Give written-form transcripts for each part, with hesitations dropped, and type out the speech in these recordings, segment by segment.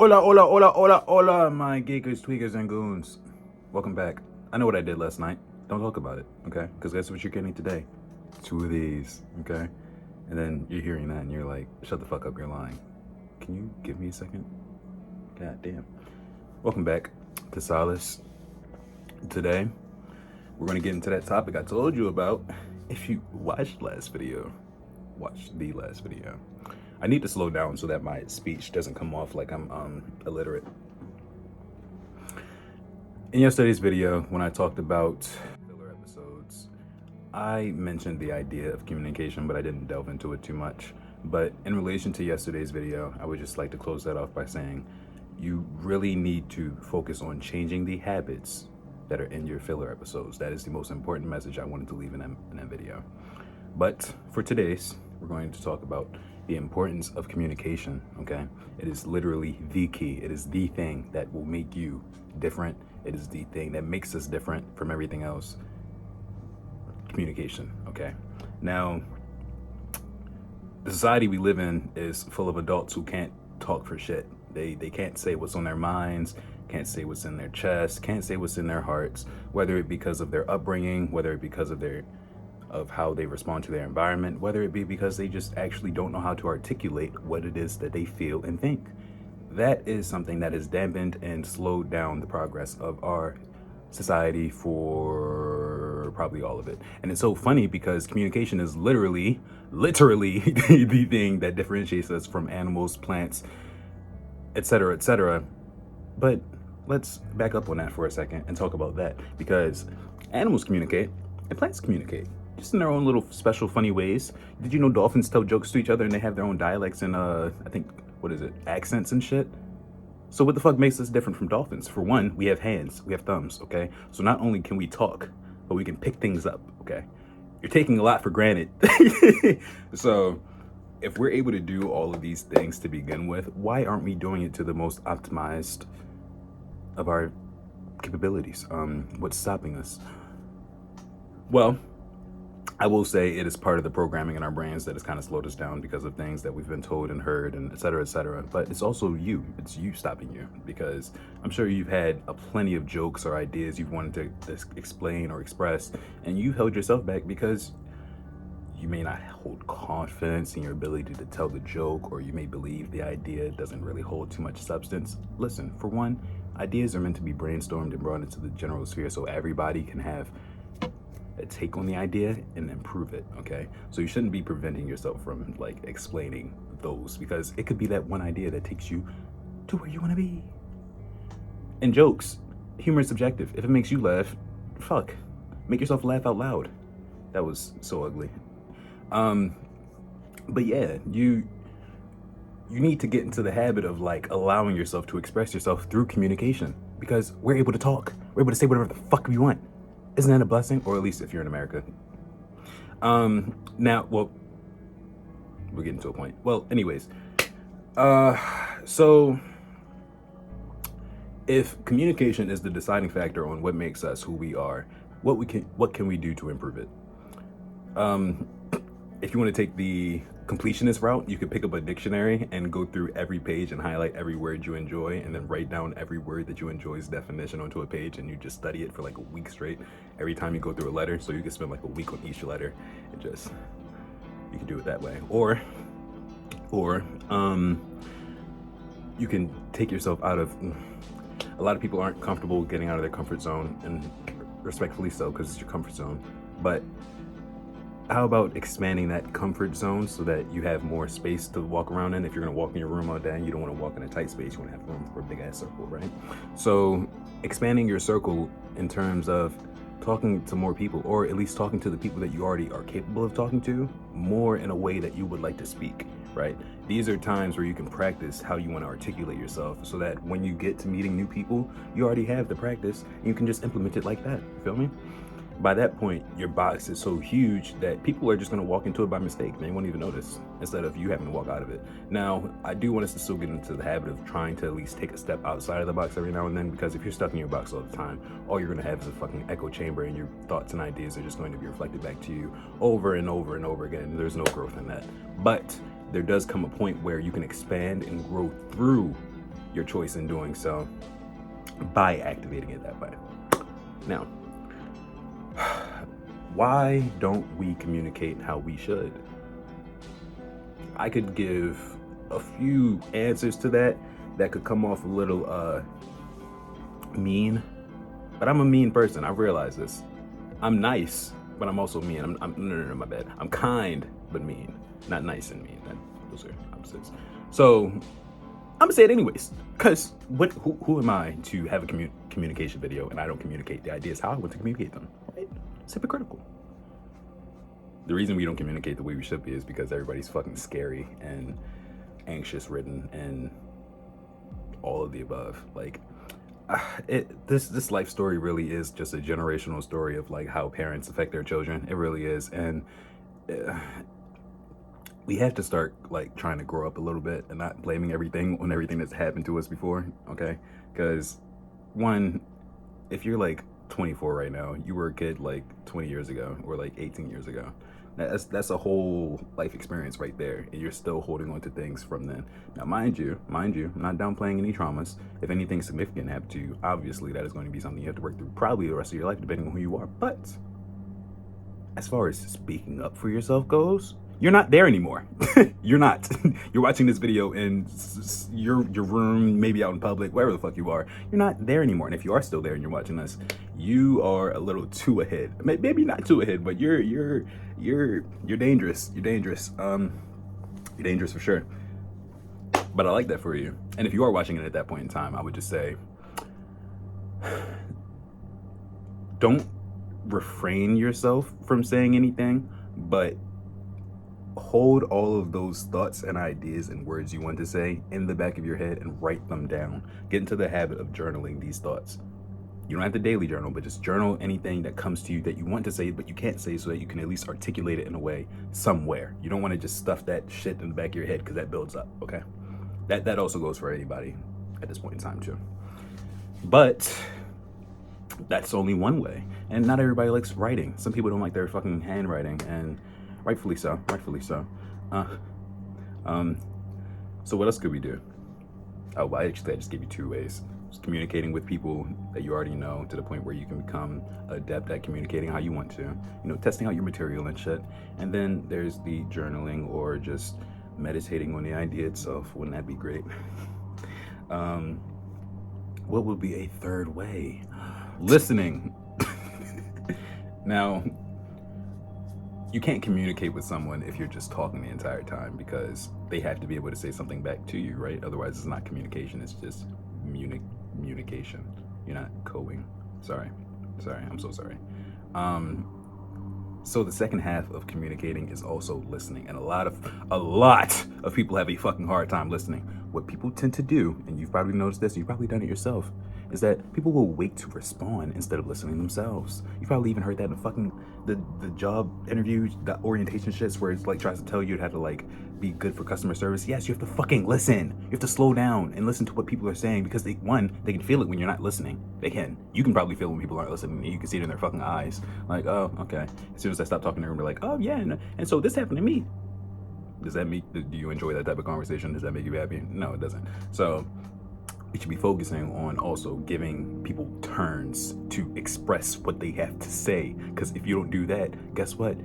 Hola, my geekers, tweakers, and goons. Welcome back. I know what I did last night. Don't talk about it, okay? Because that's what you're getting today. 2 of these, okay? And then you're hearing that and you're like, shut the fuck up, you're lying. Can you give me a second? God damn. Welcome back to Solace. Today, we're going to get into that topic I told you about. If you watched the last video, I need to slow down so that my speech doesn't come off like I'm illiterate. In yesterday's video, when I talked about filler episodes, I mentioned the idea of communication, but I didn't delve into it too much. But in relation to yesterday's video, I would just like to close that off by saying you really need to focus on changing the habits that are in your filler episodes. That is the most important message I wanted to leave in that video. But for today's, we're going to talk about the importance of communication, okay? It is literally the key. It is the thing that will make you different. It is the thing that makes us different from everything else. Communication, okay? Now, the society we live in is full of adults who can't talk for shit. They can't say what's on their minds, can't say what's in their chest, can't say what's in their hearts, whether it be because of their upbringing, whether it be because of how they respond to their environment, whether it be because they just actually don't know how to articulate what it is that they feel and think. That is something that has dampened and slowed down the progress of our society for probably all of it. And it's so funny because communication is literally the thing that differentiates us from animals, plants, etc., etc. But let's back up on that for a second and talk about that, because animals communicate and plants communicate, just in their own little special funny ways. Did you know dolphins tell jokes to each other and they have their own dialects and I think, accents and shit? So what the fuck makes us different from dolphins? For one, we have hands, we have thumbs, okay? So not only can we talk, but we can pick things up, okay? You're taking a lot for granted. So if we're able to do all of these things to begin with, why aren't we doing it to the most optimized of our capabilities? What's stopping us? Well, I will say it is part of the programming in our brains that has kind of slowed us down because of things that we've been told and heard and et cetera, but it's also you. It's you stopping you, because I'm sure you've had plenty of jokes or ideas you've wanted to explain or express, and you've held yourself back because you may not hold confidence in your ability to tell the joke, or you may believe the idea doesn't really hold too much substance. Listen, for one, ideas are meant to be brainstormed and brought into the general sphere so everybody can have a take on the idea and improve it, okay? So you shouldn't be preventing yourself from like explaining those, because it could be that one idea that takes you to where you want to be. And jokes, humor is subjective. If it makes you laugh, fuck, make yourself laugh out loud. That was so ugly. But yeah, you need to get into the habit of like allowing yourself to express yourself through communication, because we're able to talk. We're able to say whatever the fuck we want. Isn't that a blessing? Or at least if you're in America. Now, well, we're getting to a point. Well, anyways, so if communication is the deciding factor on what makes us who we are, what can we do to improve it? If you want to take the completionist route, you could pick up a dictionary and go through every page and highlight every word you enjoy, and then write down every word that you enjoy's definition onto a page, and you just study it for like a week straight every time you go through a letter. So you can spend like a week on each letter and just, you can do it that way. Or you can take yourself out of, a lot of people aren't comfortable getting out of their comfort zone, and respectfully so, because it's your comfort zone. But how about expanding that comfort zone so that you have more space to walk around in? If you're gonna walk in your room all day and you don't wanna walk in a tight space, you wanna have room for a big ass circle, right? So expanding your circle in terms of talking to more people, or at least talking to the people that you already are capable of talking to, more in a way that you would like to speak, right? These are times where you can practice how you wanna articulate yourself, so that when you get to meeting new people, you already have the practice and you can just implement it like that, you feel me? By that point, your box is so huge that people are just gonna walk into it by mistake. They won't even notice, instead of you having to walk out of it. Now, I do want us to still get into the habit of trying to at least take a step outside of the box every now and then, because if you're stuck in your box all the time, all you're gonna have is a fucking echo chamber, and your thoughts and ideas are just going to be reflected back to you over and over and over again. There's no growth in that. But there does come a point where you can expand and grow through your choice in doing so by activating it that way. Now, why don't we communicate how we should? I could give a few answers to that could come off a little mean, but I'm a mean person. I realize this. I'm nice, but I'm also mean. No, my bad. I'm kind, but mean. Not nice and mean. Those are opposites. So I'm gonna say it anyways, because who am I to have a communication video and I don't communicate the ideas how I want to communicate them, right? It's hypocritical. The reason we don't communicate the way we should be is because everybody's fucking scary and anxious ridden and all of the above. Like, this life story really is just a generational story of like how parents affect their children. It really is. And we have to start like trying to grow up a little bit and not blaming everything on everything that's happened to us before. Okay. Because one, if you're like 24 right now, you were a kid like 20 years ago or like 18 years ago. That's a whole life experience right there, and you're still holding on to things from then. Now, mind you, I'm not downplaying any traumas. If anything significant happened to you, obviously that is going to be something you have to work through probably the rest of your life, depending on who you are. But as far as speaking up for yourself goes, you're not there anymore. You're not. You're watching this video in your room, maybe out in public, wherever the fuck you are. You're not there anymore. And if you are still there and you're watching this, you are a little too ahead. Maybe not too ahead, but you're dangerous. You're dangerous. You're dangerous for sure. But I like that for you. And if you are watching it at that point in time, I would just say, don't refrain yourself from saying anything, but hold all of those thoughts and ideas and words you want to say in the back of your head and write them down. Get into the habit of journaling these thoughts. You don't have to daily journal, but just journal anything that comes to you that you want to say, but you can't say, so that you can at least articulate it in a way somewhere. You don't want to just stuff that shit in the back of your head, because that builds up, okay? That also goes for anybody at this point in time too. But that's only one way. And not everybody likes writing. Some people don't like their fucking handwriting, and rightfully so. So what else could we do? Oh, well, I just gave you 2 ways. Just communicating with people that you already know to the point where you can become adept at communicating how you want to. You know, testing out your material and shit. And then there's the journaling or just meditating on the idea itself. Wouldn't that be great? What would be a third way? Listening. Now, you can't communicate with someone if you're just talking the entire time, because they have to be able to say something back to you, right? Otherwise, it's not communication. It's just communication. You're not coing. Sorry. I'm so sorry. So the second half of communicating is also listening, and a lot of people have a fucking hard time listening. What people tend to do, and you've probably noticed this, you've probably done it yourself, is that people will wait to respond instead of listening themselves. You probably even heard that in fucking the job interviews, the orientation shits, where it's like tries to tell you how to like be good for customer service. Yes, you have to fucking listen. You have to slow down and listen to what people are saying, because they can feel it when you're not listening. They can. You can probably feel it when people aren't listening. You can see it in their fucking eyes. Like, oh, okay. As soon as I stop talking to them, they're like, oh yeah, and so this happened to me. Do you enjoy that type of conversation? Does that make you happy? No, it doesn't. So we should be focusing on also giving people turns to express what they have to say. Because if you don't do that, guess what?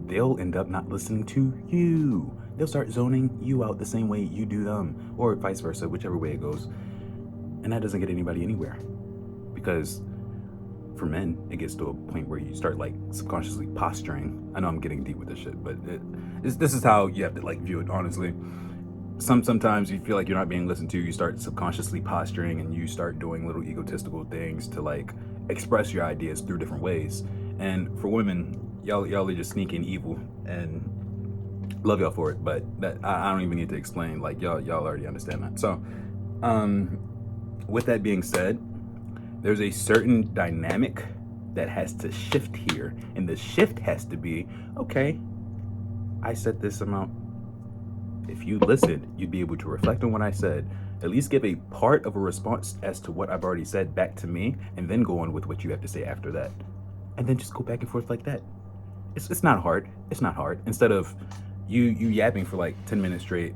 They'll end up not listening to you. They'll start zoning you out the same way you do them, or vice versa, whichever way it goes. And that doesn't get anybody anywhere. Because for men, it gets to a point where you start like subconsciously posturing. I know I'm getting deep with this shit, but this is how you have to like view it, honestly. Sometimes you feel like you're not being listened to. You start subconsciously posturing, and you start doing little egotistical things to like express your ideas through different ways. And for women, y'all are just sneaky and evil, and love y'all for it. But that I don't even need to explain. Like y'all already understand that. So, with that being said, there's a certain dynamic that has to shift here, and the shift has to be, okay, I said this amount. If you listened, you'd be able to reflect on what I said, at least give a part of a response as to what I've already said back to me, and then go on with what you have to say after that. And then just go back and forth like that. It's not hard. It's not hard. Instead of you yapping for like 10 minutes straight,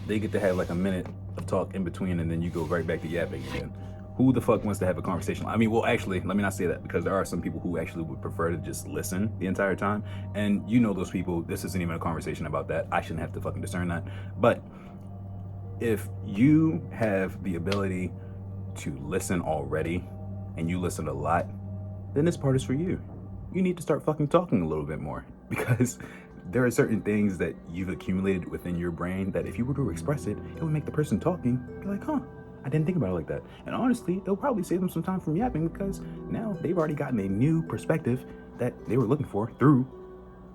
they get to have like a minute of talk in between, and then you go right back to yapping again. Who the fuck wants to have a conversation? I mean, well, actually, let me not say that, because there are some people who actually would prefer to just listen the entire time. And you know those people, this isn't even a conversation about that. I shouldn't have to fucking discern that. But if you have the ability to listen already, and you listen a lot, then this part is for you. You need to start fucking talking a little bit more, because there are certain things that you've accumulated within your brain that if you were to express it, it would make the person talking be like, huh, I didn't think about it like that. And honestly, it'll probably save them some time from yapping, because now they've already gotten a new perspective that they were looking for through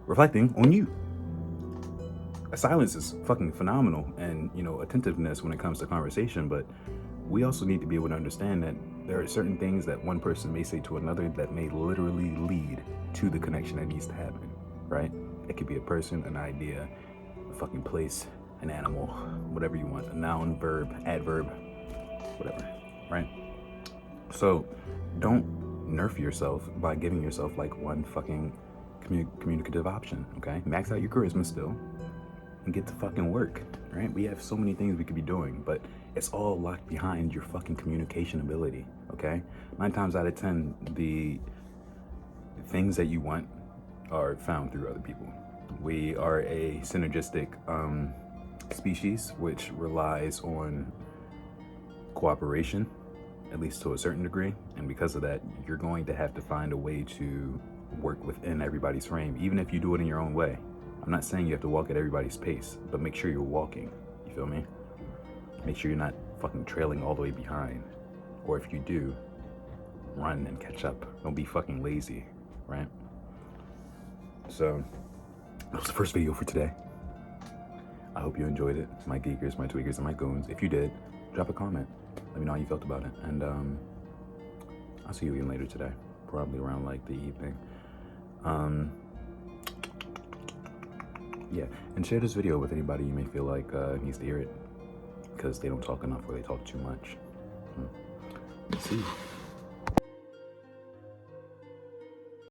reflecting on you. Silence is fucking phenomenal, and attentiveness when it comes to conversation, but we also need to be able to understand that there are certain things that one person may say to another that may literally lead to the connection that needs to happen, right? It could be a person, an idea, a fucking place, an animal, whatever you want, a noun, verb, adverb, whatever, right? So don't nerf yourself by giving yourself like one fucking communicative option, okay? Max out your charisma still and get to fucking work, right? We have so many things we could be doing, but it's all locked behind your fucking communication ability, okay? 9 times out of 10, the things that you want are found through other people. We are a synergistic species, which relies on cooperation, at least to a certain degree. And because of that, you're going to have to find a way to work within everybody's frame, even if you do it in your own way. I'm not saying you have to walk at everybody's pace, but make sure you're walking. You feel me? Make sure you're not fucking trailing all the way behind. Or if you do, run and catch up. Don't be fucking lazy, right? So, that was the first video for today. I hope you enjoyed it. My geekers, my tweakers, and my goons. If you did, drop a comment. Let me know how you felt about it. And I'll see you again later today. Probably around like the evening. Yeah, and share this video with anybody you may feel like needs to hear it, because they don't talk enough or they talk too much. See you.